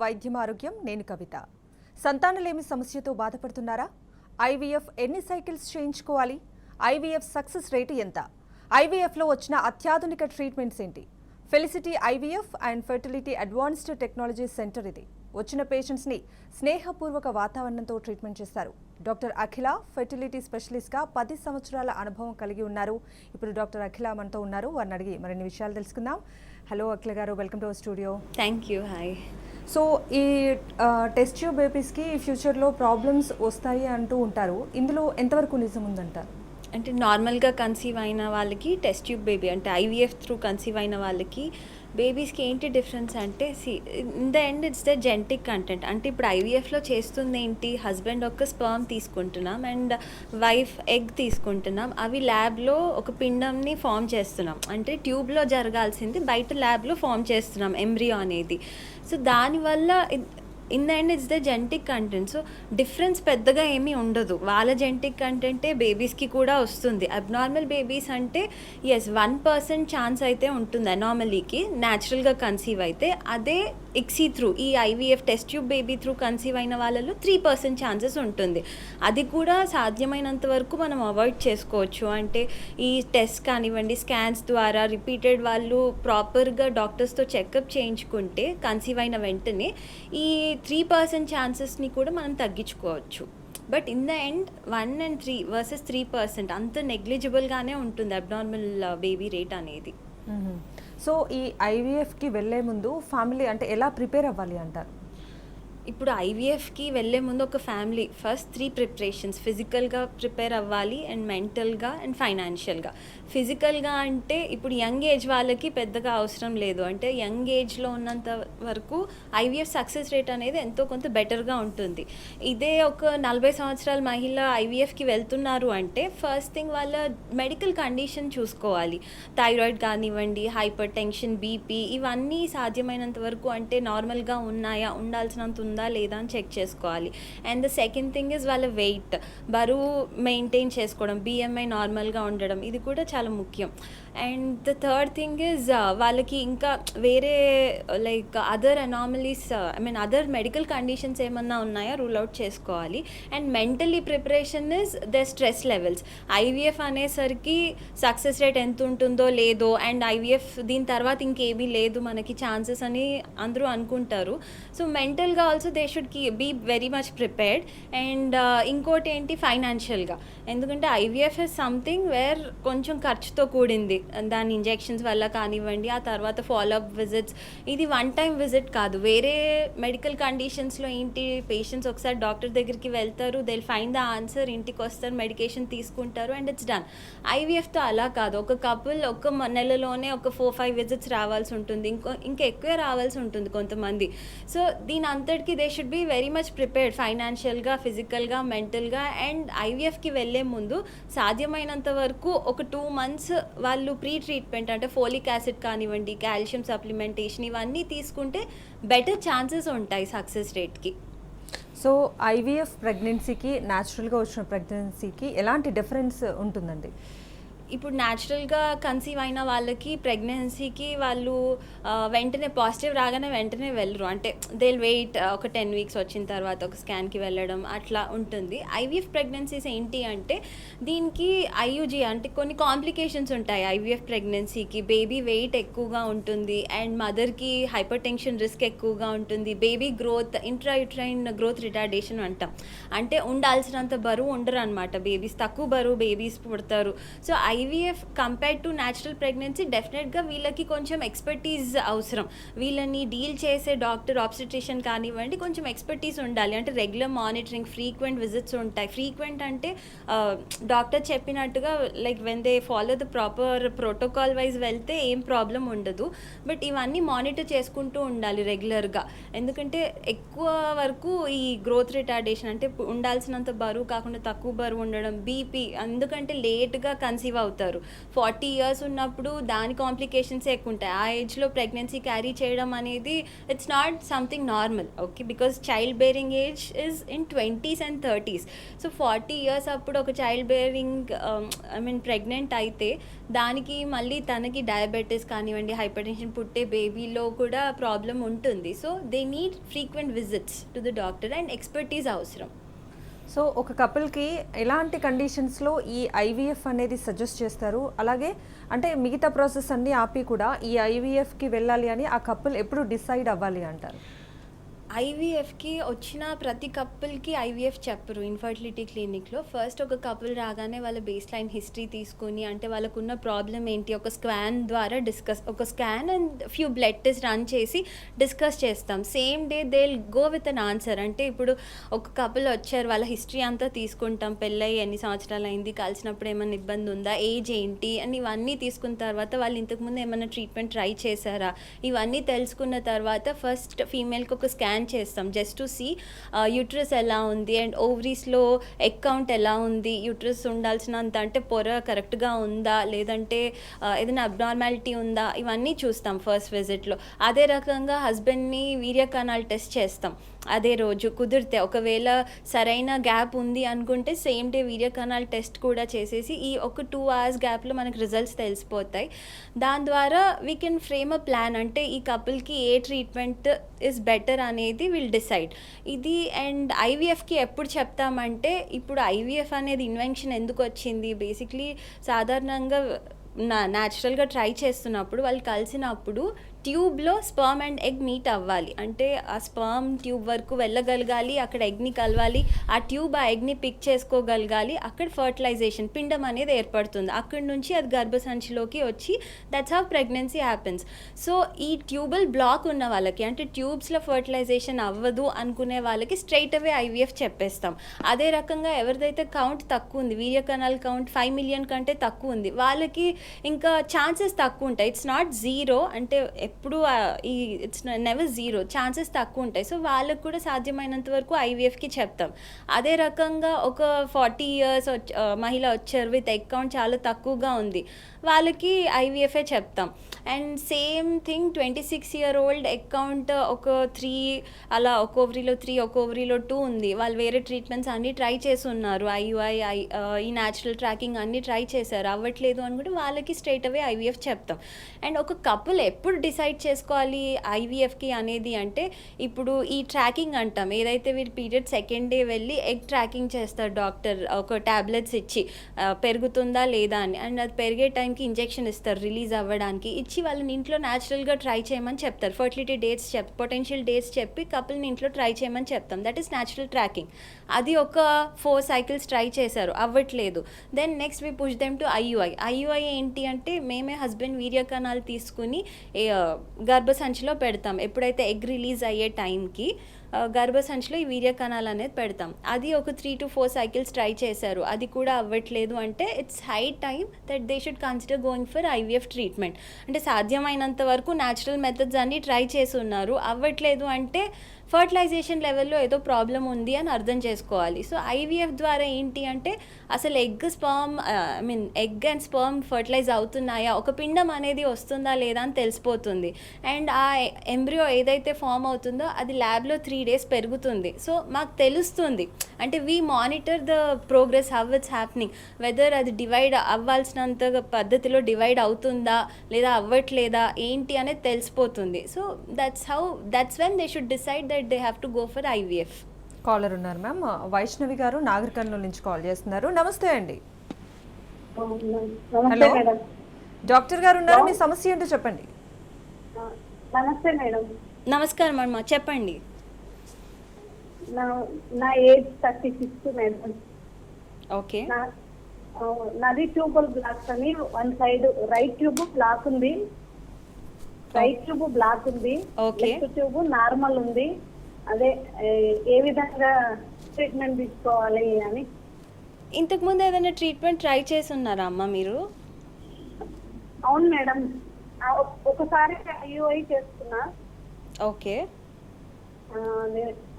వైద్యం ఆరోగ్యం నేను కవిత. సంతానలేమి సమస్యతో బాధపడుతున్నారా? ఐవీఎఫ్ ఎన్ని సైకిల్స్ చేయించుకోవాలి? ఐవీఎఫ్ సక్సెస్ రేటు ఎంత? ఐవీఎఫ్లో వచ్చిన అత్యాధునిక ట్రీట్మెంట్స్ ఏంటి? Felicity IVF and fertility advanced technology centre ఇది. వచ్చిన పేషెంట్స్ని స్నేహపూర్వక వాతావరణంతో ట్రీట్మెంట్ చేస్తారు. డాక్టర్ అఖిల ఫెర్టిలిటీ స్పెషలిస్ట్గా 10 సంవత్సరాల అనుభవం కలిగి ఉన్నారు. ఇప్పుడు డాక్టర్ అఖిల మనతో ఉన్నారు. వారిని అడిగి మరిన్ని విషయాలు తెలుసుకుందాం. హలో అఖిల గారు, welcome to our studio. Thank you. Hi. So ఈ టెస్ట్ ట్యూబ్ బేబీస్కి ఫ్యూచర్లో ప్రాబ్లమ్స్ వస్తాయి అంటూ ఉంటారు. ఇందులో ఎంతవరకు నిజం ఉందంటారు? అంటే నార్మల్గా కన్సీవ్ అయిన వాళ్ళకి టెస్ట్ ట్యూబ్ బేబీ అంటే ఐవీఎఫ్ త్రూ కన్సీవ్ అయిన వాళ్ళకి బేబీస్కి ఏంటి డిఫరెన్స్ అంటే in the end it's the genetic content. అంటే ఇప్పుడు ఐవీఎఫ్లో చేస్తుంది ఏంటి, హస్బెండ్ ఒక స్పర్మ్ తీసుకుంటున్నాం అండ్ వైఫ్ ఎగ్ తీసుకుంటున్నాం. అవి ల్యాబ్లో ఒక పిండంని ఫామ్ చేస్తున్నాం. అంటే ట్యూబ్లో జరగాల్సింది బయట ల్యాబ్లో ఫామ్ చేస్తున్నాం, ఎంబ్రియో అనేది. సో దానివల్ల in the end it's the genetic content. So difference పెద్దగా ఏమీ ఉండదు. వాళ్ళ జెనెటిక్ కంటెంటే బేబీస్కి కూడా వస్తుంది. అబ్నార్మల్ బేబీస్ అంటే 1% ఛాన్స్ అయితే ఉంటుంది అనామలీకి న్యాచురల్గా కన్సీవ్ అయితే. అదే ఇక్సీ త్రూ ఈ IVF test tube baby through conceive అయిన వాళ్ళలో 3% ఛాన్సెస్ ఉంటుంది. అది కూడా సాధ్యమైనంత వరకు మనం అవాయిడ్ చేసుకోవచ్చు. అంటే ఈ టెస్ట్ కానివ్వండి, స్కాన్స్ ద్వారా రిపీటెడ్ వాళ్ళు ప్రాపర్గా డాక్టర్స్తో చెకప్ చేయించుకుంటే కన్సీవ్ అయిన వెంటనే ఈ 3% ఛాన్సెస్ని కూడా మనం తగ్గించుకోవచ్చు. But in the end 1 and 3 versus 3% అంత నెగ్లిజిబుల్గానే ఉంటుంది అబ్నార్మల్ బేబీ రేట్ అనేది. సో ఈ ఐవీఎఫ్కి వెళ్ళే ముందు ఫ్యామిలీ అంటే ఎలా ప్రిపేర్ అవ్వాలి అంటారు? ఇప్పుడు ఐవీఎఫ్కి వెళ్ళే ముందు ఒక ఫ్యామిలీ ఫస్ట్ 3 ప్రిపరేషన్స్ ఫిజికల్గా ప్రిపేర్ అవ్వాలి అండ్ మెంటల్గా అండ్ ఫైనాన్షియల్గా. ఫిజికల్గా అంటే ఇప్పుడు యంగ్ ఏజ్ వాళ్ళకి పెద్దగా అవసరం లేదు. అంటే యంగ్ ఏజ్లో ఉన్నంత వరకు ఐవీఎఫ్ సక్సెస్ రేట్ అనేది ఎంతో కొంత బెటర్గా ఉంటుంది. ఇదే ఒక 40 సంవత్సరాల మహిళ ఐవీఎఫ్కి వెళ్తున్నారు అంటే ఫస్ట్ థింగ్ వాళ్ళ మెడికల్ కండిషన్ చూసుకోవాలి. థైరాయిడ్ కానివ్వండి, హైపర్ టెన్షన్, బీపీ, ఇవన్నీ సాధ్యమైనంత వరకు అంటే నార్మల్గా ఉన్నాయా, ఉండాల్సినంత ఉందా లేదా అని చెక్ చేసుకోవాలి. And the second thing is వాళ్ళ వెయిట్, బరువు మెయింటైన్ చేసుకోవడం, బిఎంఐ నార్మల్గా ఉండడం, ఇది కూడా చాలా ముఖ్యం. And the third thing is వాళ్ళకి ఇంకా వేరే like other anomalies other medical conditions ఏమన్నా ఉన్నాయా రూల్ అవుట్ చేసుకోవాలి. And mentally preparation is the stress levels. IVF అనేసరికి సక్సెస్ రేట్ ఎంత ఉంటుందో లేదో అండ్ ఐవీఎఫ్ దీని తర్వాత ఇంకేమీ లేదు మనకి ఛాన్సెస్ అని అందరూ అనుకుంటారు. సో మెంటల్గా also they should be very much prepared. And ఇంకోటి ఏంటి, ఫైనాన్షియల్గా. ఎందుకంటే ఐవీఎఫ్ ఇస్ సంథింగ్ వేర్ కొంచెం ఖర్చుతో కూడింది. దాని ఇంజెక్షన్స్ వల్ల కానివ్వండి, ఆ తర్వాత ఫాలోఅప్ విజిట్స్, ఇది 1 టైం విజిట్ కాదు. వేరే మెడికల్ కండిషన్స్లో ఏంటి, పేషెంట్స్ ఒకసారి డాక్టర్ దగ్గరికి వెళ్తారు, they will find the answer, ఇంటికి వస్తారు, మెడికేషన్ తీసుకుంటారు అండ్ ఇట్స్ డన్. ఐవీఎఫ్తో అలా కాదు. ఒక కపుల్ ఒక నెలలోనే ఒక 4-5 విజిట్స్ రావాల్సి ఉంటుంది, ఇంకా ఎక్కువే రావాల్సి ఉంటుంది కొంతమంది. సో దీని అంతటికి they should be very much prepared ఫైనాన్షియల్గా, ఫిజికల్గా, మెంటల్గా. అండ్ ఐవీఎఫ్కి వెళ్ళే ముందు సాధ్యమైనంత వరకు ఒక 2 months వాళ్ళు ప్రీ ట్రీట్మెంట్ అంటే ఫోలిక్ యాసిడ్ కానివ్వండి, కాల్షియం సప్లిమెంటేషన్, ఇవన్నీ తీసుకుంటే బెటర్ ఛాన్సెస్ ఉంటాయి సక్సెస్ రేట్కి. సో ఐవీఎఫ్ ప్రెగ్నెన్సీకి న్యాచురల్గా వచ్చిన ప్రెగ్నెన్సీకి ఎలాంటి డిఫరెన్స్ ఉంటుందండి? ఇప్పుడు న్యాచురల్గా కన్సీవ్ అయిన వాళ్ళకి ప్రెగ్నెన్సీకి వాళ్ళు వెంటనే పాజిటివ్ రాగానే వెంటనే వెళ్ళరు. అంటే దే విల్ వెయిట్ ఒక 10 weeks వచ్చిన తర్వాత ఒక స్కాన్కి వెళ్ళడం అట్లా ఉంటుంది. ఐవీఎఫ్ ప్రెగ్నెన్సీస్ ఏంటి అంటే దీనికి ఐయుజీ అంటే కొన్ని కాంప్లికేషన్స్ ఉంటాయి. ఐవీఎఫ్ ప్రెగ్నెన్సీకి బేబీ వెయిట్ ఎక్కువగా ఉంటుంది అండ్ మదర్కి హైపర్ టెన్షన్ రిస్క్ ఎక్కువగా ఉంటుంది. Baby growth, intrauterine growth retardation అంటాం. అంటే ఉండాల్సినంత బరువు ఉండరు అనమాట బేబీస్, తక్కువ బరువు బేబీస్ పుడతారు. So IVF compared to natural pregnancy డెఫినెట్గా వీళ్ళకి కొంచెం ఎక్స్పర్టీస్ అవసరం. వీళ్ళని డీల్ చేసే డాక్టర్, ఆబ్స్టెట్రిషియన్ కానివ్వండి, కొంచెం ఎక్స్పర్టీస్ ఉండాలి. అంటే రెగ్యులర్ మానిటరింగ్, ఫ్రీక్వెంట్ విజిట్స్ ఉంటాయి. ఫ్రీక్వెంట్ అంటే డాక్టర్ చెప్పినట్టుగా like when they follow the proper protocol wise వెళ్తే ఏం ప్రాబ్లం ఉండదు. బట్ ఇవన్నీ మానిటర్ చేసుకుంటూ ఉండాలి రెగ్యులర్గా. ఎందుకంటే ఎక్కువ వరకు ఈ గ్రోత్ రిటార్డేషన్ అంటే ఉండాల్సినంత బరువు కాకుండా తక్కువ బరువు ఉండడం, బీపీ, ఎందుకంటే లేట్గా కన్సీవ్ అవుతారు. 40 ఇయర్స్ ఉన్నప్పుడు దాని కాంప్లికేషన్సే ఎక్కువ ఉంటాయి. ఆ ఏజ్లో ప్రెగ్నెన్సీ క్యారీ చేయడం అనేది it's not something normal. Okay, because child bearing age is in 20s and 30s. So 40 years అప్పుడు ఒక చైల్డ్ బేరింగ్ ప్రెగ్నెంట్ అయితే దానికి మళ్ళీ తనకి డయాబెటీస్ కానివ్వండి, హైపర్ టెన్షన్ పుట్టే బేబీలో కూడా ప్రాబ్లం ఉంటుంది. So they need frequent visits to the doctor and expertise అవసరం. సో ఒక కపుల్కి ఎలాంటి కండిషన్స్లో ఈ ఐవీఎఫ్ అనేది సజెస్ట్ చేస్తారు? అలాగే అంటే మిగతా ప్రాసెస్ అన్నీ ఆపి కూడా ఈ ఐవీఎఫ్కి వెళ్ళాలి అని ఆ కపుల్ ఎప్పుడు డిసైడ్ అవ్వాలి అంటారు? ఐవీఎఫ్కి వచ్చిన ప్రతి కపుల్కి ఐవీఎఫ్ చెప్పరు ఇన్ఫర్టిలిటీ క్లినిక్లో. ఫస్ట్ ఒక కపుల్ రాగానే వాళ్ళ బేస్ లైన్ హిస్టరీ తీసుకుని, అంటే వాళ్ళకున్న ప్రాబ్లం ఏంటి ఒక స్కాన్ ద్వారా ఒక scan and few blood test run చేసి డిస్కస్ చేస్తాం. Same day they will go with an answer. అంటే ఇప్పుడు ఒక కపుల్ వచ్చారు, వాళ్ళ హిస్టరీ అంతా తీసుకుంటాం, పెళ్ళయి ఎన్ని సంవత్సరాలు అయింది, కలిసినప్పుడు ఏమైనా ఇబ్బంది ఉందా, ఏజ్ ఏంటి అని ఇవన్నీ తీసుకున్న తర్వాత వాళ్ళు ఇంతకుముందు ఏమైనా ట్రీట్మెంట్ ట్రై చేశారా, ఇవన్నీ తెలుసుకున్న తర్వాత ఫస్ట్ ఫీమేల్కి ఒక స్కాన్ చేస్తాం జస్ట్ టు సీ యూట్రస్ ఎలా ఉంది అండ్ ఓవరీస్లో ఎగ్ కౌంట్ ఎలా ఉంది, యూట్రస్ ఉండాల్సినంత అంటే పొర కరెక్ట్గా ఉందా, లేదంటే ఏదైనా అబ్నార్మాలిటీ ఉందా, ఇవన్నీ చూస్తాం ఫస్ట్ విజిట్లో. అదే రకంగా హస్బెండ్ని వీర్య కణాల్ టెస్ట్ చేస్తాం అదే రోజు కుదిరితే. ఒకవేళ సరైన గ్యాప్ ఉంది అనుకుంటే సేమ్ డే వీర్య కణాల్ టెస్ట్ కూడా చేసేసి ఈ ఒక 2 hours గ్యాప్లో మనకు రిజల్ట్స్ తెలిసిపోతాయి. దాని ద్వారా we can frame a plan, అంటే ఈ కపుల్కి ఏ ట్రీట్మెంట్ ఇస్ బెటర్ అనేది విల్ డిసైడ్ ఇది. అండ్ ఐవీఎఫ్కి ఎప్పుడు చెప్తామంటే, ఇప్పుడు ఐవీఎఫ్ అనేది ఇన్వెన్షన్ ఎందుకు వచ్చింది, బేసిక్లీ సాధారణంగా న్యాచురల్గా ట్రై చేస్తున్నప్పుడు వాళ్ళు కలిసినప్పుడు ట్యూబ్లో స్పర్మ్ అండ్ ఎగ్ మీట్ అవ్వాలి. అంటే ఆ స్పర్మ్ ట్యూబ్ వరకు వెళ్ళగలగాలి, అక్కడ ఎగ్ని కలవాలి, ఆ ట్యూబ్ ఆ ఎగ్ని పిక్ చేసుకోగలగాలి, అక్కడ ఫర్టిలైజేషన్ పిండం అనేది ఏర్పడుతుంది, అక్కడి నుంచి అది గర్భసంచిలోకి వచ్చి that's how pregnancy happens. So ఈ ట్యూబల్ బ్లాక్ ఉన్న వాళ్ళకి, అంటే ట్యూబ్స్లో ఫర్టిలైజేషన్ అవ్వదు అనుకునే వాళ్ళకి స్ట్రైట్ అవే ఐవీఎఫ్ చెప్పేస్తాం. అదే రకంగా ఎవరిదైతే కౌంట్ తక్కువ ఉంది, వీర్య కణాల కౌంట్ 5 million కంటే తక్కువ ఉంది, వాళ్ళకి ఇంకా ఛాన్సెస్ తక్కువ ఉంటాయి. ఇట్స్ నాట్ జీరో, అంటే ఎప్పుడు ఇట్స్ నెవర్ జీరో, ఛాన్సెస్ తక్కువ ఉంటాయి. సో వాళ్ళకు కూడా సాధ్యమైనంత వరకు ఐవీఎఫ్కి చెప్తాం. అదే రకంగా ఒక 40 years మహిళ వచ్చారు, విత్ ఎగ్ కౌంట్ చాలా తక్కువగా ఉంది, వాళ్ళకి ఐవీఎఫే చెప్తాం. And same thing 26-year-old egg count ఒక 3 అలా, ఒక ఓవరీలో 3 ఒక ఓవరీలో 2 ఉంది, వాళ్ళు వేరే ట్రీట్మెంట్స్ అన్నీ ట్రై చేసి ఉన్నారు, ఐయుఐ ఈ న్యాచురల్ ట్రాకింగ్ అన్నీ ట్రై చేశారు, అవ్వట్లేదు అనుకుంటే వాళ్ళకి స్ట్రైట్ అవే ఐవీఎఫ్ చెప్తాం. అండ్ ఒక కపుల్ ఎప్పుడు డిసైడ్ చేసుకోవాలి ఐవీఎఫ్కి అనేది అంటే, ఇప్పుడు ఈ ట్రాకింగ్ అంటాం, ఏదైతే వీళ్ళు పీరియడ్ సెకండ్ డే వెళ్ళి ఎగ్ ట్రాకింగ్ చేస్తారు డాక్టర్, ఒక ట్యాబ్లెట్స్ ఇచ్చి పెరుగుతుందా లేదా అని, అండ్ అది పెరిగే టైంకి ఇంజెక్షన్ ఇస్తారు రిలీజ్ అవ్వడానికి, ఇచ్చి వాళ్ళని ఇంట్లో న్యాచురల్గా ట్రై చేయమని చెప్తారు. ఫర్టిలిటీ డేట్స్ పొటెన్షియల్ డేట్స్ చెప్పి కపుల్ని ఇంట్లో ట్రై చేయమని చెప్తాం. That is natural tracking. అది ఒక 4 cycles ట్రై చేశారు, అవ్వట్లేదు, then next we push them to IUI. IUI ఏంటి అంటే, మేమే హస్బెండ్ వీర్య కణాలు తీసుకుని గర్భసంచిలో పెడతాం. ఎప్పుడైతే ఎగ్ రిలీజ్ అయ్యే టైంకి గర్భసంచిలో ఈ వీర్య కణాలు అనేది పెడతాం. అది ఒక 3 to 4 cycles ట్రై చేశారు, అది కూడా అవ్వట్లేదు అంటే it's high time that they should consider going for IVF treatment. అంటే సాధ్యమైనంత వరకు న్యాచురల్ మెథడ్స్ అన్నీ ట్రై చేసి ఉన్నారు, అవ్వట్లేదు అంటే ఫర్టిలైజేషన్ లెవెల్లో ఏదో ప్రాబ్లం ఉంది అని అర్థం చేసుకోవాలి. సో ఐవీఎఫ్ ద్వారా ఏంటి అంటే, అసలు ఎగ్ అండ్ స్పర్మ్ ఫర్టిలైజ్ అవుతున్నాయా, ఒక పిండం అనేది వస్తుందా లేదా అని తెలిసిపోతుంది. అండ్ ఆ ఎంబ్రియో ఏదైతే ఫామ్ అవుతుందో అది ల్యాబ్లో 3 days పెరుగుతుంది. సో మాకు తెలుస్తుంది, అంటే we monitor the progress, how it's happening, whether అది డివైడ్ అవ్వాల్సినంత పద్ధతిలో డివైడ్ అవుతుందా లేదా అవ్వట్లేదా ఏంటి అనేది తెలిసిపోతుంది. So that's when they should decide that they have to go for IVF. Caller ఉన్నారు మ్యామ్, వైష్ణవి గారు నాగర్ కర్నూలు నుంచి కాల్ చేస్తున్నారు. నమస్తే అండి. హలో, డాక్టర్ గారు ఉన్నారు, మీ సమస్య ఏంటో చెప్పండి. నమస్తే మేడం. నమస్కారం అమ్మా, చెప్పండి. నా ఏజ్ 36 మేడం. ఓకే. నాది ట్యూబల్ బ్లాక్ అని, one side right tube block ఉంది, లెఫ్ట్ ట్యూబ్ నార్మల్ ఉంది. అదే ఏ విధంగా ట్రీట్మెంట్ తీసుకోవాలి అని. ఇంతకుముందు ఏదైనా ట్రీట్మెంట్ ట్రై చేసి ఉన్నారా అమ్మ మీరు? అవును మేడం, ఒకసారి ఐయుఐ చేసుకున్నా. ఓకే.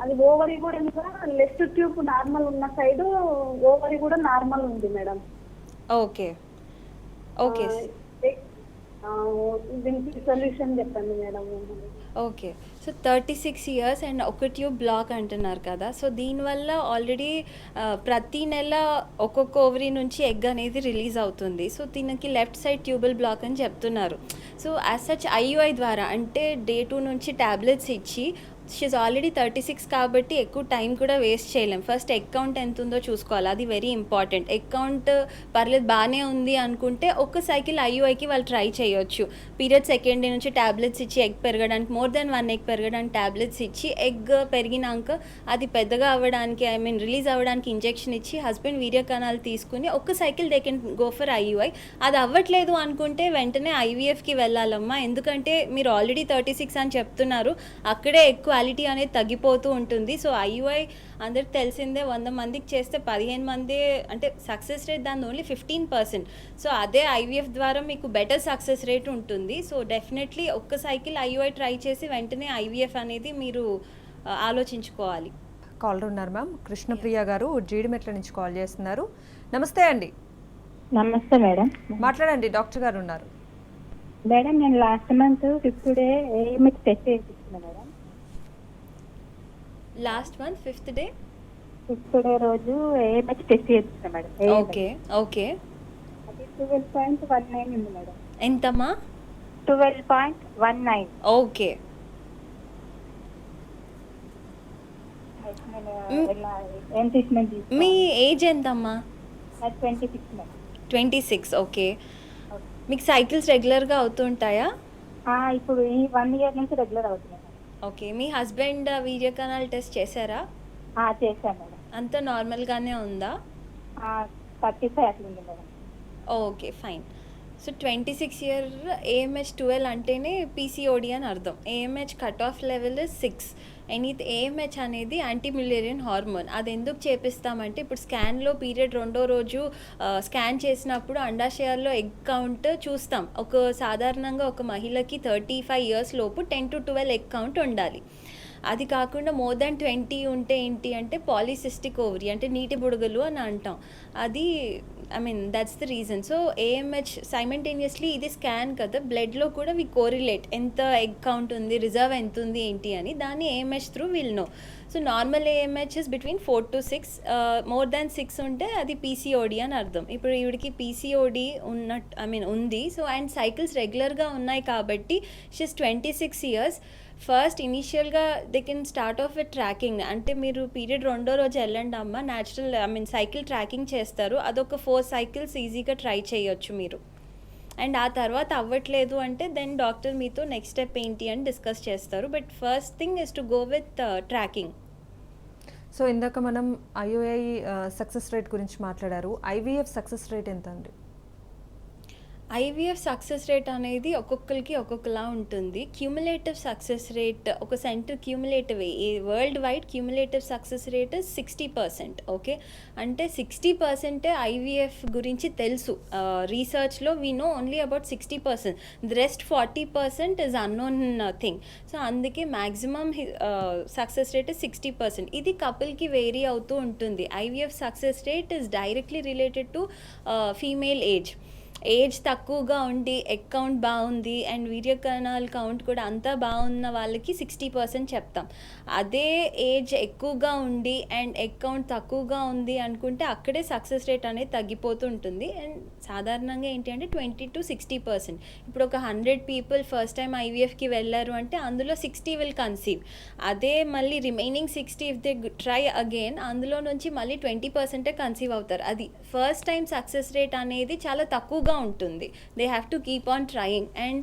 అది ఓవరీ కూడా లెఫ్ట్ ట్యూబ్ నార్మల్ ఉన్న సైడ్ ఓవరీ కూడా నార్మల్ ఉంది మేడం. ఓకే. ఓకే. దీనికి సొల్యూషన్ చెప్పండి madam. Okay. So 36 years and ఒక ట్యూబ్ బ్లాక్ అంటున్నారు కదా! సో దీనివల్ల ఆల్రెడీ ప్రతి నెల ఒక్కొక్క ఓవరీ నుంచి ఎగ్ అనేది రిలీజ్ అవుతుంది. సో దీనికి లెఫ్ట్ సైడ్ ట్యూబల్ బ్లాక్ అని చెప్తున్నారు. సో యాజ్ సచ్ ఐయుఐ ద్వారా అంటే డే 2 నుంచి టాబ్లెట్స్ ఇచ్చి షీఈస్ ఆల్రెడీ 36 కాబట్టి ఎక్కువ టైం కూడా వేస్ట్ చేయలేం. ఫస్ట్ ఎగ్ కౌంట్ ఎంత ఉందో చూసుకోవాలి. అది వెరీ ఇంపార్టెంట్. ఎగ్ కౌంట్ పర్లేదు బాగానే ఉంది అనుకుంటే ఒక్క సైకిల్ ఐయుఐకి వాళ్ళు ట్రై చేయొచ్చు. పీరియడ్ సెకండ్ డే నుంచి టాబ్లెట్స్ ఇచ్చి ఎగ్ పెరగడానికి మోర్ దెన్ 1 ఎగ్ పెరగడానికి టాబ్లెట్స్ ఇచ్చి ఎగ్ పెరిగినాక అది పెద్దగా అవ్వడానికి రిలీజ్ అవ్వడానికి ఇంజెక్షన్ ఇచ్చి హస్బెండ్ వీర్య కణాలు తీసుకుని ఒక్క cycle they can go for IUI. అది అవ్వట్లేదు అనుకుంటే వెంటనే ఐవీఎఫ్కి వెళ్ళాలమ్మా. ఎందుకంటే మీరు ఆల్రెడీ 36 అని చెప్తున్నారు. అక్కడే ఎక్కువ క్వాలిటీ అనేది తగ్గిపోతూ ఉంటుంది. సో ఐయుఐ అందరికి తెలిసిందే, 100 మందికి చేస్తే 15 మంది అంటే సక్సెస్ రేట్ దాని ఓన్లీ 15%. సో అదే ఐవీఎఫ్ ద్వారా మీకు బెటర్ సక్సెస్ రేట్ ఉంటుంది. సో డెఫినెట్లీ ఒక్క సైకిల్ ఐయుఐ ట్రై చేసి వెంటనే ఐవీఎఫ్ అనేది మీరు ఆలోచించుకోవాలి. కాలర్ ఉన్నారు మ్యామ్. కృష్ణప్రియ గారు జీడిమెట్ల నుంచి కాల్ చేస్తున్నారు. నమస్తే అండి. నమస్తే మేడం. మాట్లాడండి, డాక్టర్ గారు ఉన్నారు. మేడం నేను last month 5th day AMH test చేయించుకున్నా madam. Last month 5th day 5th day రోజు ఏఎంహెచ్ టెస్ట్ చేయించుకున్నా మేడం. Okay okay. అది 12.19 ఉంది మేడం. ఎంతమ్మా? 12.19. ఓకే. ఏం ట్రీట్మెంట్ మీ ఏజ్ ఎంతమ్మా? 26 మేడం. 26. ఓకే. మీకు సైకిల్స్ రెగ్యులర్గా అవుతుంటాయా? ఇప్పుడు ఈ 1 year నుంచి రెగ్యులర్ అవుతుంది మేడం. ఓకే. మీ హస్బెండ్ వీర్య కణాల్ టెస్ట్ చేశారా? చేశాను మేడం. అంతా నార్మల్గానే ఉందా? 35 అట్లా ఉంది madam. Okay fine. So 26 year AMH 12 అంటేనే పీసీఓడి అని అర్థం. AMH cut off level 6. AMH అనేది యాంటీమ్యులేరియన్ హార్మోన్. అది ఎందుకు చేపిస్తామంటే ఇప్పుడు స్కాన్లో పీరియడ్ 2వ రోజు స్కాన్ చేసినప్పుడు అండాశయాల్లో ఎగ్ కౌంట్ చూస్తాం. సాధారణంగా ఒక మహిళకి 35 years లోపు 10 to 12 ఎగ్ కౌంట్ ఉండాలి. అది కాకుండా మోర్ దాన్ 20 ఉంటే ఏంటి అంటే పాలిసిస్టిక్ ఓవరీ అంటే నీటి బుడగలు అని అంటాం. అది that's the reason. So AMH simultaneously ఇది స్కాన్ కదా, బ్లడ్లో కూడా వి కోరిలేట్ ఎంత ఎగ్ కౌంట్ ఉంది, రిజర్వ్ ఎంత ఉంది ఏంటి అని. దాన్ని AMH through will know. So normal AMH is between 4 to 6. More than 6 ఉంటే అది పీసీఓడి అని అర్థం. ఇప్పుడు ఈవిడికి పీసీఓడి ఉంది. సో అండ్ సైకిల్స్ రెగ్యులర్గా ఉన్నాయి కాబట్టి షీస్ 26 years. ఫస్ట్ ఇనీషియల్గా they can start of with tracking. అంటే మీరు పీరియడ్ 2వ రోజు వెళ్ళండి అమ్మ, న్యాచురల్ సైకిల్ ట్రాకింగ్ చేస్తారు. అదొక 4 cycles ఈజీగా ట్రై చేయొచ్చు మీరు. అండ్ ఆ తర్వాత అవ్వట్లేదు అంటే దెన్ డాక్టర్ మీతో నెక్స్ట్ స్టెప్ ఏంటి అని డిస్కస్ చేస్తారు. But first thing is to go with tracking. So ఇందాక మనం ఐయుఐ సక్సెస్ రేట్ గురించి మాట్లాడారు. ఐవీఎఫ్ సక్సెస్ రేట్ ఎంత అండి? ఐవీఎఫ్ సక్సెస్ రేట్ అనేది ఒక్కొక్కరికి ఒక్కొక్కలా ఉంటుంది. క్యూములేటివ్ సక్సెస్ రేట్ ఒక center cumulative world wide cumulative success rate 60%. Okay. అంటే 60% ఐవీఎఫ్ గురించి తెలుసు. రీసెర్చ్లో we know only about 60%. The rest 40% is unknown thing. So అందుకే మ్యాక్సిమం సక్సెస్ రేట్ 60%. ఇది కపుల్కి వేరీ అవుతూ ఉంటుంది. IVF success rate is directly related to female age తక్కువగా ఉండి ఎగ్ కౌంట్ బాగుంది అండ్ వీర్య కణాల కౌంట్ కూడా అంతా బాగున్న వాళ్ళకి 60% చెప్తాం. అదే ఏజ్ ఎక్కువగా ఉండి అండ్ ఎగ్ కౌంట్ తక్కువగా ఉంది అనుకుంటే అక్కడే సక్సెస్ రేట్ అనేది తగ్గిపోతూ ఉంటుంది. అండ్ సాధారణంగా ఏంటి అంటే 20 to 60%. ఇప్పుడు ఒక 100 people ఫస్ట్ టైం ఐవీఎఫ్కి వెళ్ళారు అంటే అందులో 60 విల్ కన్సీవ్. అదే మళ్ళీ remaining 60 if they try again అందులో నుంచి మళ్ళీ 20% కన్సీవ్ అవుతారు. అది ఫస్ట్ టైం సక్సెస్ రేట్ అనేది చాలా తక్కువగా ఉంటుంది. They have to keep on trying. And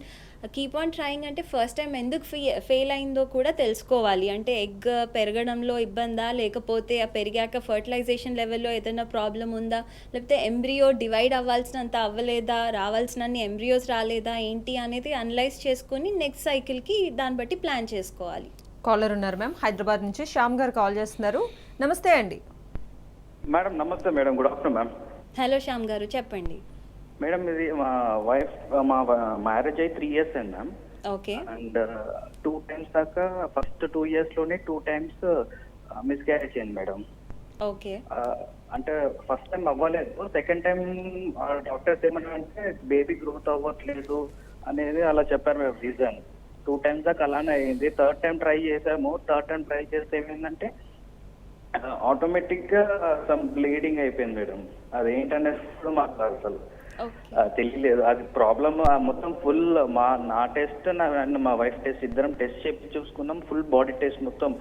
keep on trying అంటే ఫస్ట్ టైం ఎందుకు ఫెయిల్ అయిందో కూడా తెలుసుకోవాలి. అంటే ఎగ్ పెరగడంలో ఇబ్బందా, లేకపోతే ఆ పెరిగాక ఫర్టిలైజేషన్ లెవెల్లో ఏదైనా ప్రాబ్లం ఉందా, లేకపోతే ఎంబ్రియో డివైడ్ అవ్వాల్సినంత అవ్వలేదా, రావాల్సినన్ని ఎంబ్రియోస్ రాలేదా ఏంటి అనేది అనలైజ్ చేసుకుని నెక్స్ట్ సైకిల్కి దాన్ని బట్టి ప్లాన్ చేసుకోవాలి. కాలర్ ఉన్నారు మ్యామ్. హైదరాబాద్ నుంచి శ్యామ్ గారు కాల్ చేస్తున్నారు. నమస్తే అండి. మేడం నమస్తే madam. Good afternoon ma'am. Hello Shyam గారు, చెప్పండి. మేడం ఇది మా వైఫ్ మ్యారేజ్ అయ్యి 3 years అయింది మ్యామ్. ఓకే. అండ్ 2 times దాకా ఫస్ట్ 2 years లోనే 2 times మిస్క్యారేజ్ అయింది మేడం. ఓకే. అంటే ఫస్ట్ టైం అవ్వలేదు, సెకండ్ టైం డాక్టర్స్ ఏమన్నారంటే బేబీ గ్రోత్ అవ్వట్లేదు అనేది అలా చెప్పారు మేము రీజన్. 2 times దాకా అలానే అయింది. థర్డ్ టైం ట్రై చేసాము. థర్డ్ టైం ట్రై చేస్తే ఏమైందంటే ఆటోమేటిక్ గా సమ్ బ్లీడింగ్ అయిపోయింది మేడం. అది ఏంటనేది కూడా మాకు అసలు ఓకే. తెలియలేదు. అది ప్రాబ్లమ్ మొత్తం ఫుల్ నా టెస్ట్ అండ్ మా వైఫ్ టెస్ట్ ఇద్దరం టెస్ట్ చేసి చూసుకున్నాం. ఫుల్ బాడీ టెస్ట్ మొత్తం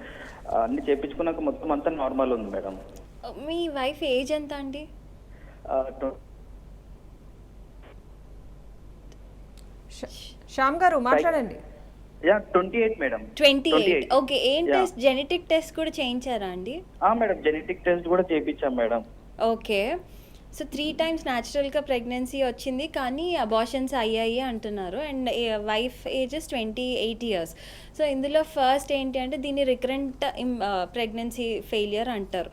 అన్ని చేయించుకున్నాక మొత్తం అంతా నార్మల్ ఉంది మేడం. మీ వైఫ్ ఏజ్ ఎంత అండి? శ్యామ్ గారు మాట్లాడండి. 28 మేడం. 28. ఓకే. ఏం Yeah. టెస్ట్, జెనెటిక్ టెస్ట్ కూడా చేయించారా అండి? మేడం జెనెటిక్ టెస్ట్ కూడా చేయించాం మేడం. ఓకే. సో 3 times న్యాచురల్గా ప్రెగ్నెన్సీ వచ్చింది, కానీ అబార్షన్స్ అయ్యాయి అంటున్నారు. And wife ages 28 years. So ఇందులో ఫస్ట్ ఏంటి అంటే దీన్ని రికరెంట్ ప్రెగ్నెన్సీ ఫెయిలియర్ అంటారు.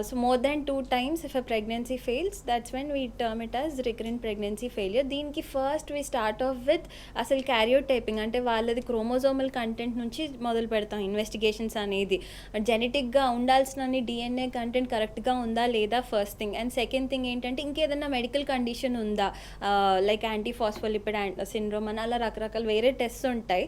So more than 2 times if a pregnancy fails, that's when we term it as recurrent pregnancy failure. దీనికి first we start of with అసలు karyotyping, అంటే వాళ్ళది chromosomal content నుంచి మొదలు పెడతాం ఇన్వెస్టిగేషన్స్ అనేది. జెనెటిక్గా ఉండాల్సిన డిఎన్ఏ కంటెంట్ కరెక్ట్గా ఉందా లేదా first thing. And second thing ఏంటంటే ఇంకేదైనా మెడికల్ కండిషన్ ఉందా, లైక్ యాంటీఫాస్ఫోలిపిడ్ సిండ్రోమ్ అని అలా రకరకాల వేరే టెస్ట్ ఉంటాయి.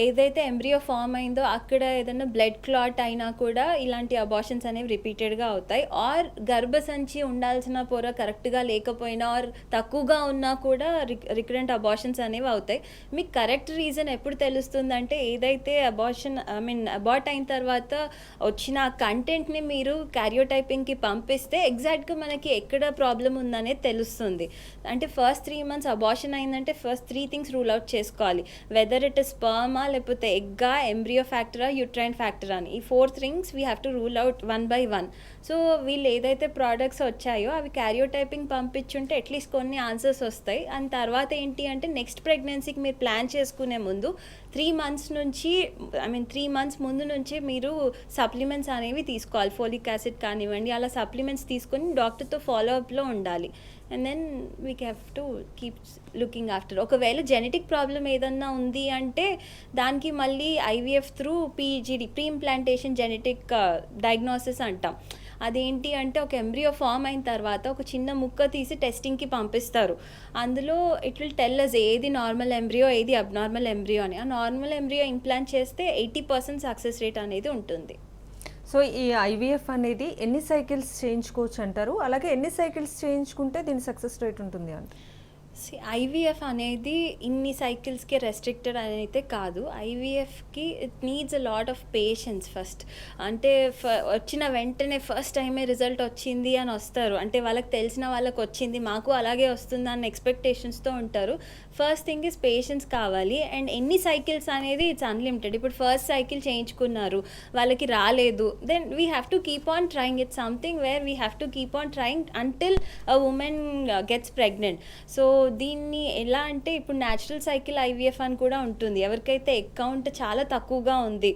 ఏదైతే ఎంబ్రియో ఫామ్ అయిందో అక్కడ ఏదైనా బ్లడ్ క్లాట్ అయినా కూడా ఇలాంటి అబార్షన్స్ అనేవి రిపీటెడ్గా అవుతాయి. ఆర్ గర్భసంచి ఉండాల్సిన పొర కరెక్ట్గా లేకపోయినా ఆర్ తక్కువగా ఉన్నా కూడా రికరెంట్ అబార్షన్స్ అనేవి అవుతాయి. మీకు కరెక్ట్ రీజన్ ఎప్పుడు తెలుస్తుందంటే ఏదైతే అబార్ట్ అయిన తర్వాత వచ్చిన కంటెంట్ని మీరు క్యారియోటైపింగ్కి పంపిస్తే ఎగ్జాక్ట్గా మనకి ఎక్కడ ప్రాబ్లం ఉందనేది తెలుస్తుంది. అంటే ఫస్ట్ 3 months అబార్షన్ అయిందంటే ఫస్ట్ 3 things రూల్ అవుట్ చేసుకోవాలి. వెదర్ ఇట్ ఇస్ స్పర్మా, లేకపోతే ఎగ్గా, ఎంబ్రియో ఫ్యాక్టరా, యూట్రైన్ ఫ్యాక్టర్ అని. ఈ 4 things we have to rule out 1 by 1. So వీళ్ళు ఏదైతే ప్రోడక్ట్స్ వచ్చాయో అవి క్యారియోటైపింగ్ పంపించుంటే అట్లీస్ట్ కొన్ని ఆన్సర్స్ వస్తాయి. అండ్ తర్వాత ఏంటి అంటే నెక్స్ట్ ప్రెగ్నెన్సీకి మీరు ప్లాన్ చేసుకునే ముందు 3 months ముందు నుంచి మీరు సప్లిమెంట్స్ అనేవి తీసుకోవాలి. ఫోలిక్ యాసిడ్ కానివ్వండి, అలా సప్లిమెంట్స్ తీసుకొని డాక్టర్తో ఫాలోఅప్లో ఉండాలి. And then we have to keep looking after. ఒకవేళ జెనెటిక్ ప్రాబ్లం ఏదన్నా ఉంది అంటే దానికి మళ్ళీ IVF through PGD, pre implantation genetic diagnosis అంటాం. అదేంటి అంటే ఒక ఎంబ్రియో ఫామ్ అయిన తర్వాత ఒక చిన్న ముక్క తీసి టెస్టింగ్కి పంపిస్తారు. అందులో ఇట్ విల్ టెల్ అస్ ఏది నార్మల్ ఎంబ్రియో, ఏది అబ్నార్మల్ ఎంబ్రియో అని. ఆ నార్మల్ ఎంబ్రియో ఇంప్లాంట్ చేస్తే 80% సక్సెస్ రేట్ అనేది ఉంటుంది. సో ఈ ఐవీఎఫ్ అనేది ఎన్ని సైకిల్స్ చేయించుకోవచ్చు అంటారు, అలాగే ఎన్ని సైకిల్స్ చేయించుకుంటే దీని సక్సెస్ రేట్ ఉంటుంది అంటే? ఐవీఎఫ్ అనేది ఇన్ని సైకిల్స్కి రెస్ట్రిక్టెడ్ అని అయితే కాదు. ఐవీఎఫ్కి it needs a lot of patience first. అంటే వచ్చిన వెంటనే ఫస్ట్ టైమే రిజల్ట్ వచ్చింది అని వస్తారు, అంటే వాళ్ళకి తెలిసిన వాళ్ళకి వచ్చింది మాకు అలాగే వస్తుంది అన్న ఎక్స్పెక్టేషన్స్తో ఉంటారు. ఫస్ట్ థింగ్ ఇస్ పేషెన్స్ కావాలి. అండ్ ఎన్ని సైకిల్స్ అనేది ఇట్స్ అన్లిమిటెడ్. ఇప్పుడు ఫస్ట్ సైకిల్ చేయించుకున్నారు, వాళ్ళకి రాలేదు, then we have to keep on trying. It's something where we have to keep on trying until a woman gets pregnant. So దీన్ని ఎలా అంటే ఇప్పుడు న్యాచురల్ సైకిల్ ఐవీఎఫ్ అని కూడా ఉంటుంది. ఎవరికైతే ఎగ్ కౌంట్ చాలా తక్కువగా ఉంది,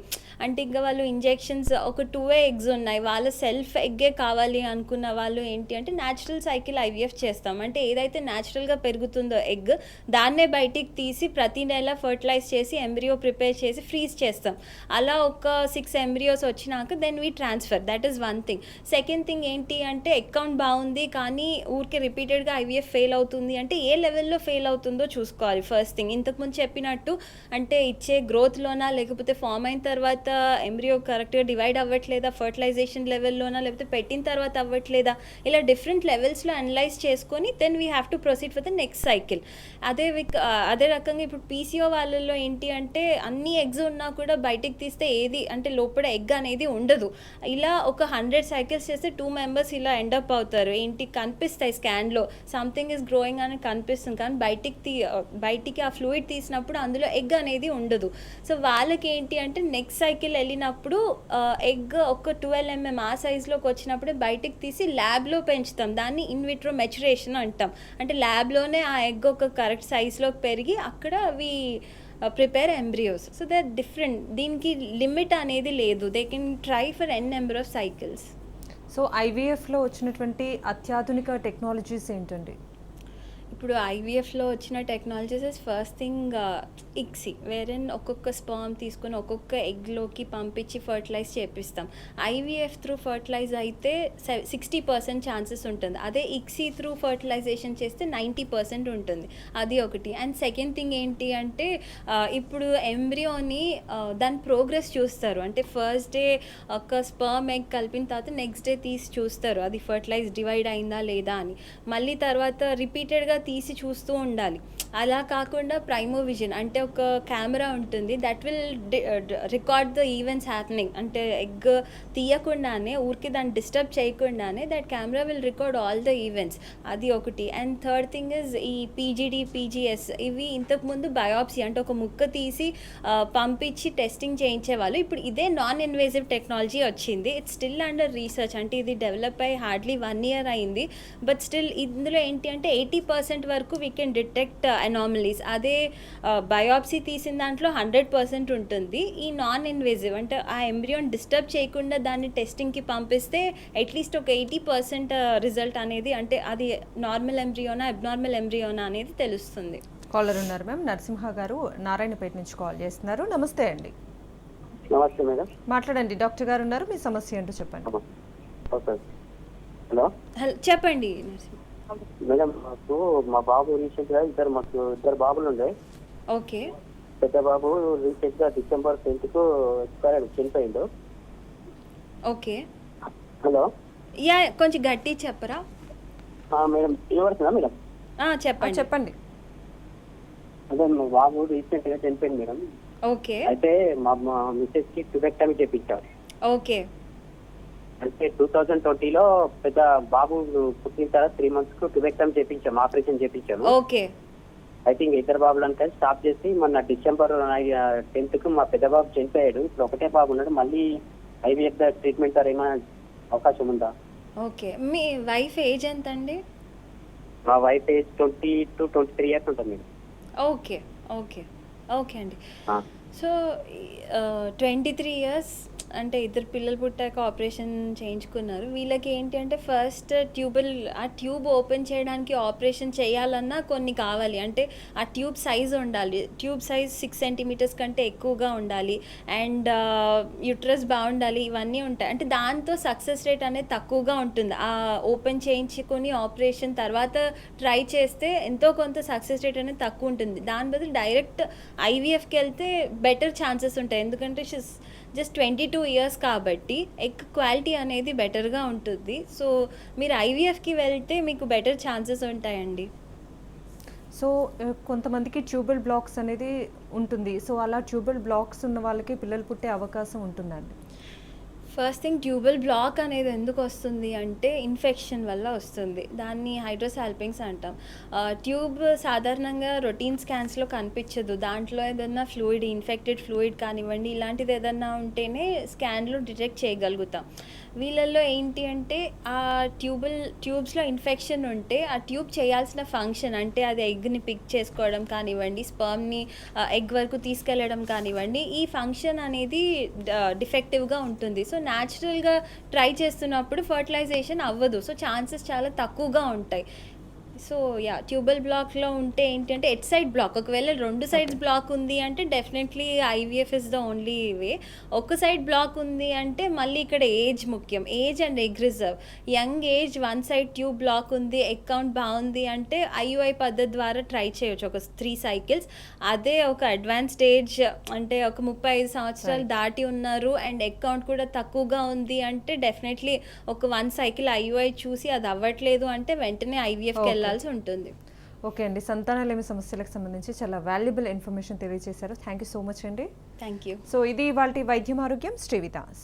అంటే ఇంకా వాళ్ళు ఇంజెక్షన్స్ ఒక 2 eggs ఉన్నాయి, వాళ్ళ సెల్ఫ్ ఎగ్గే కావాలి అనుకున్న వాళ్ళు ఏంటి అంటే న్యాచురల్ సైకిల్ ఐవీఎఫ్ చేస్తాం. అంటే ఏదైతే న్యాచురల్గా పెరుగుతుందో ఎగ్ దాన్నే బయటికి తీసి ప్రతి నెల ఫర్టిలైజ్ చేసి ఎంబ్రియో ప్రిపేర్ చేసి ఫ్రీజ్ చేస్తాం. అలా ఒక 6 embryos వచ్చినాక then we transfer. That is one thing. Second thing ఏంటి అంటే ఎగ్ కౌంట్ బాగుంది కానీ ఊరికే రిపీటెడ్గా ఐవీఎఫ్ ఫెయిల్ అవుతుంది అంటే ఏ లెవెల్లో ఫెయిల్ అవుతుందో చూసుకోవాలి. ఫస్ట్ థింగ్ ఇంతకుముందు చెప్పినట్టు అంటే ఇచ్చే గ్రోత్లోనా, లేకపోతే ఫామ్ అయిన తర్వాత ఎంబ్రియో కరెక్ట్గా డివైడ్ అవ్వట్లేదా, ఫర్టిలైజేషన్ లెవెల్లోనా, లేకపోతే పెట్టిన తర్వాత అవ్వట్లేదా, ఇలా డిఫరెంట్ లెవెల్స్లో అనలైజ్ చేసుకొని then we have to proceed for the next cycle. అదే రకంగా ఇప్పుడు పీసీఓ వాళ్ళలో ఏంటి అంటే అన్ని ఎగ్స్ ఉన్నా కూడా బయటికి తీస్తే ఏది అంటే లోపల ఎగ్ అనేది ఉండదు. ఇలా ఒక 100 cycles చేస్తే 2 members ఇలా ఎండప్ అవుతారు. ఏంటి కనిపిస్తాయి స్కాన్లో సంథింగ్ ఈజ్ గ్రోయింగ్ అని కనిపిస్తుంది, కానీ బయటికి ఆ ఫ్లూయిడ్ తీసినప్పుడు అందులో ఎగ్ అనేది ఉండదు. సో వాళ్ళకి ఏంటి అంటే నెక్స్ట్ సైకిల్ వెళ్ళినప్పుడు ఎగ్ ఒక 12 mm ఆ సైజులోకి వచ్చినప్పుడే బయటికి తీసి ల్యాబ్లో పెంచుతాం. దాన్ని ఇన్విట్రో మెచ్యురేషన్ అంటాం. అంటే ల్యాబ్లోనే ఆ ఎగ్ ఒక కరెక్ట్ సైజులోకి పెరిగి అక్కడ అవి prepare embryos. So they are different. దీనికి లిమిట్ అనేది లేదు. They can try for n number of cycles. So ఐవీఎఫ్లో వచ్చినటువంటి అత్యాధునిక టెక్నాలజీస్ ఏంటండి? ఇప్పుడు ఐవీఎఫ్లో వచ్చిన technologies first thing ICSI, wherein ఒక్కొక్క స్పర్మ్ తీసుకుని ఒక్కొక్క ఎగ్లోకి పంపించి ఫర్టిలైజ్ చేపిస్తాం. ఐవీఎఫ్ త్రూ ఫర్టిలైజ్ అయితే 60% ఛాన్సెస్ ఉంటుంది. అదే ఇక్సీ త్రూ ఫర్టిలైజేషన్ చేస్తే 90% ఉంటుంది. అది ఒకటి. అండ్ సెకండ్ థింగ్ ఏంటి అంటే ఇప్పుడు ఎంబ్రియోని దాని ప్రోగ్రెస్ చూస్తారు. అంటే ఫస్ట్ డే ఒక స్పర్మ్ ఎగ్ కలిపిన తర్వాత నెక్స్ట్ డే తీసి చూస్తారు అది ఫర్టిలైజ్ డివైడ్ అయిందా లేదా అని. మళ్ళీ తర్వాత రిపీటెడ్గా తీసి చూస్తూ ఉండాలి. అలా కాకుండా ప్రైమోవిజన్ అంటే ఒక కెమెరా ఉంటుంది, that will record the events happening. అంటే ఎగ్ తీయకుండానే ఊరికి దాన్ని డిస్టర్బ్ చేయకుండానే that camera will record all the events. అది ఒకటి. అండ్ థర్డ్ థింగ్ ఇస్ ఈ పీజీడి, పీజీఎస్ ఇవి ఇంతకుముందు బయాప్సీ అంటే ఒక ముక్క తీసి పంపించి టెస్టింగ్ చేయించేవాళ్ళు. ఇప్పుడు ఇదే నాన్ ఇన్వేజివ్ టెక్నాలజీ వచ్చింది. It's still under research. అంటే ఇది డెవలప్ అయ్యి హార్డ్లీ 1 year అయింది. బట్ స్టిల్ ఇందులో ఏంటి అంటే 80% వరకు వీ కెన్ డిటెక్ట్ అనామలీస్. అదే బయాప్సీ తీసిన దాంట్లో 100% ఉంటుంది. ఈ నాన్ ఇన్వేజివ్ అంటే ఆ ఎంబ్రియోన్ డిస్టర్బ్ చేయకుండా దాన్ని టెస్టింగ్కి పంపిస్తే అట్లీస్ట్ ఒక 80% రిజల్ట్ అనేది, అంటే అది నార్మల్ ఎంబ్రియోనా అబ్నార్మల్ ఎంబ్రియోనా అనేది తెలుస్తుంది. కాలర్ ఉన్నారు మ్యామ్. నరసింహ గారు నారాయణపేట నుంచి కాల్ చేస్తున్నారు. నమస్తే అండి. నమస్తే మేడం. మాట్లాడండి, డాక్టర్ గారు ఉన్నారు, మీ సమస్య ఏంటో చెప్పండి. ఓకే. హలో చెప్పండి. మేడం, మాకు మా బాబు రీసెంట్ గా ఇద్దరు బాబులు ఉండే. ఓకే. పెద్ద బాబు రీసెంట్ గా December 10th చనిపోయిండు. ఓకే. హలో. యా, కొంచెం గట్టి చెప్పరా? మేడం వినబడుతుందా మేడం? చెప్పండి. చెప్పండి. అదే మా బాబు రీసెంట్ గా చనిపోయింది మేడం. ఓకే. అయితే మా మిస్సెస్ కి ట్యూబెక్టమీ చేపించారు. ఓకే. అంటే 2020లో పెద్ద బాబు పుట్టిన తర్వాత 3 months కు ట్యూబెక్టమీ చేపించాము, ఆపరేషన్ చేపించాము. ఓకే. ఐ థింక్ ఇద్దరు బాబులు అంటే స్టాప్ చేసి మొన్న December 10th కు మా పెద్ద బాబు చనిపోయాడు. ఇప్పుడు ఒకటే బాబు ఉన్నాడు. మళ్ళీ ఐవీఎఫ్ ట్రీట్మెంట్ ద్వారా ఏమైనా అవకాశం ఉందా? ఓకే. మీ వైఫ్ ఏజ్ ఎంత అండి? మా వైఫ్ ఏజ్ 20 to 23 years ఉంటుంది. ఓకే. ఓకే. ఓకే అండి. సో 23 years అంటే ఇద్దరు పిల్లలు పుట్టాక ఆపరేషన్ చేయించుకున్నారు. వీళ్ళకి ఏంటి అంటే ఫస్ట్ ఆ ట్యూబ్ ఓపెన్ చేయడానికి ఆపరేషన్ చేయాలన్నా కొన్ని కావాలి. అంటే ఆ ట్యూబ్ సైజ్ ఉండాలి. ట్యూబ్ సైజ్ 6 centimeters కంటే ఎక్కువగా ఉండాలి. అండ్ యూట్రస్ బాగుండాలి. ఇవన్నీ ఉంటాయి. అంటే దాంతో సక్సెస్ రేట్ అనేది తక్కువగా ఉంటుంది. ఆ ఓపెన్ చేయించుకొని ఆపరేషన్ తర్వాత ట్రై చేస్తే ఎంతో కొంత సక్సెస్ రేట్ అనేది తక్కువ ఉంటుంది. దాని బదులు డైరెక్ట్ ఐవీఎఫ్కి వెళ్తే బెటర్ ఛాన్సెస్ ఉంటాయి. ఎందుకంటే జస్ట్ 22 years కాబట్టి ఎగ్ క్వాలిటీ అనేది బెటర్గా ఉంటుంది. సో మీరు ఐవీఎఫ్కి వెళ్తే మీకు బెటర్ ఛాన్సెస్ ఉంటాయండి. సో కొంతమందికి ట్యూబల్ బ్లాక్స్ అనేది ఉంటుంది. సో అలా ట్యూబల్ బ్లాక్స్ ఉన్న వాళ్ళకి పిల్లలు పుట్టే అవకాశం ఉంటుందండి? ఫస్ట్ థింగ్, ట్యూబల్ బ్లాక్ అనేది ఎందుకు వస్తుంది అంటే ఇన్ఫెక్షన్ వల్ల వస్తుంది. దాన్ని హైడ్రోసాల్పింగ్స్ అంటాం. ట్యూబ్ సాధారణంగా రొటీన్ స్కాన్స్లో కనిపించదు. దాంట్లో ఏదన్నా ఫ్లూయిడ్, ఇన్ఫెక్టెడ్ ఫ్లూయిడ్ కానివ్వండి, ఇలాంటిది ఏదన్నా ఉంటేనే స్కాన్లో డిటెక్ట్ చేయగలుగుతాం. వీళ్ళల్లో ఏంటి అంటే ఆ ట్యూబ్స్లో ఇన్ఫెక్షన్ ఉంటే ఆ ట్యూబ్ చేయాల్సిన ఫంక్షన్, అంటే అది ఎగ్ని పిక్ చేసుకోవడం కానివ్వండి, స్పర్మ్ని ఎగ్ వరకు తీసుకెళ్ళడం కానివ్వండి, ఈ ఫంక్షన్ అనేది డిఫెక్టివ్గా ఉంటుంది. సో న్యాచురల్గా ట్రై చేస్తున్నప్పుడు ఫర్టిలైజేషన్ అవ్వదు. సో ఛాన్సెస్ చాలా తక్కువగా ఉంటాయి. సో యా, ట్యూబల్ బ్లాక్లో ఉంటే ఏంటి అంటే ఎట్ సైడ్ బ్లాక్, ఒకవేళ 2 sides బ్లాక్ ఉంది అంటే definitely IVF is the only way. ఒక సైడ్ బ్లాక్ ఉంది అంటే మళ్ళీ ఇక్కడ ఏజ్ ముఖ్యం. Age and egg reserve. Young age 1 side tube block ఉంది, ఎగ్ కౌంట్ బాగుంది అంటే ఐయుఐ పద్ధతి ద్వారా ట్రై చేయొచ్చు ఒక 3 cycles. అదే ఒక అడ్వాన్స్ స్టేజ్ అంటే ఒక 35 సంవత్సరాలు దాటి ఉన్నారు అండ్ ఎగ్ కౌంట్ కూడా తక్కువగా ఉంది అంటే డెఫినెట్లీ ఒక 1 cycle ఐయుఐ చూసి అది అవ్వట్లేదు అంటే వెంటనే ఐవీఎఫ్కి వెళ్ళాలి ఉంటుంది. ఓకే అండి, సంతానలేమి సమస్యలకు సంబంధించి చాలా వాల్యుబుల్ ఇన్ఫర్మేషన్ తెలియజేశారు. థ్యాంక్ యూ సో మచ్ అండి. Thank you. సో ఇది ఇవాల్టి వైద్యం ఆరోగ్యం శ్రీవితాస్.